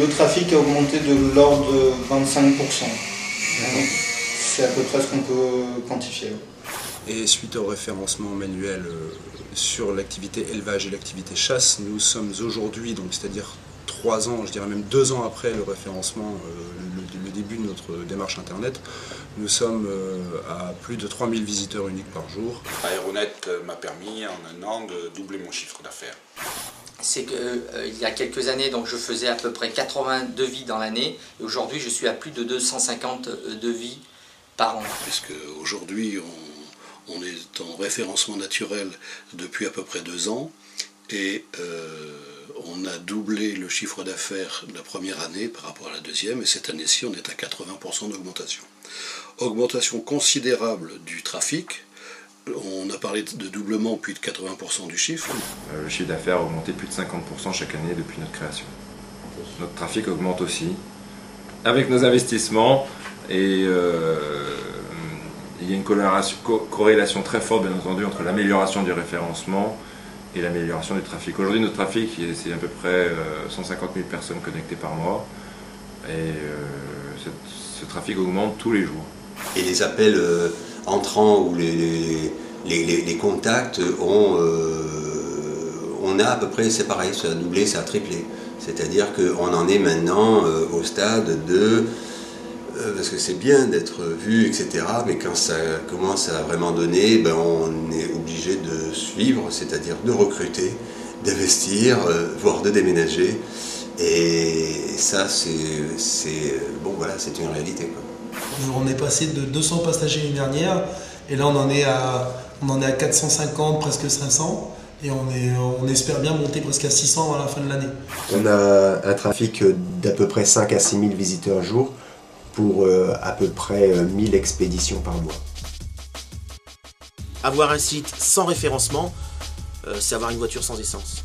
Le trafic a augmenté de l'ordre de 25%. C'est à peu près ce qu'on peut quantifier. Et suite au référencement manuel sur l'activité élevage et l'activité chasse, nous sommes aujourd'hui, donc c'est-à-dire 3 ans, je dirais même 2 ans après le référencement, le début de notre démarche internet, nous sommes à plus de 3000 visiteurs uniques par jour. Aéronet m'a permis en un an de doubler mon chiffre d'affaires. C'est qu'il y a quelques années, donc je faisais à peu près 80 devis dans l'année, et aujourd'hui je suis à plus de 250 devis par an. Puisque aujourd'hui on est en référencement naturel depuis à peu près 2 ans, et on a doublé le chiffre d'affaires de la première année par rapport à la deuxième, et cette année-ci on est à 80% d'augmentation. Augmentation considérable du trafic. On a parlé de doublement puis de 80% du chiffre. Le chiffre d'affaires a augmenté plus de 50% chaque année depuis notre création. Notre trafic augmente aussi avec nos investissements, et il y a une corrélation très forte bien entendu entre l'amélioration du référencement et l'amélioration du trafic. Aujourd'hui notre trafic c'est à peu près 150 000 personnes connectées par mois, et ce trafic augmente tous les jours. Et les appels entrants ou les contacts, on a à peu près, c'est pareil, ça a doublé, ça a triplé. C'est-à-dire qu'on en est maintenant au stade de... parce que c'est bien d'être vu, etc. Mais quand ça commence à vraiment donner, ben on est obligé de suivre, c'est-à-dire de recruter, d'investir, voire de déménager. Et ça, bon, voilà, c'est une réalité, quoi. On est passé de 200 passagers l'année dernière, et là on en est à 450, presque 500, et on espère bien monter presque à 600 à la fin de l'année. On a un trafic d'à peu près 5 à 6 000 visiteurs jour pour à peu près 1000 expéditions par mois. Avoir un site sans référencement, c'est avoir une voiture sans essence.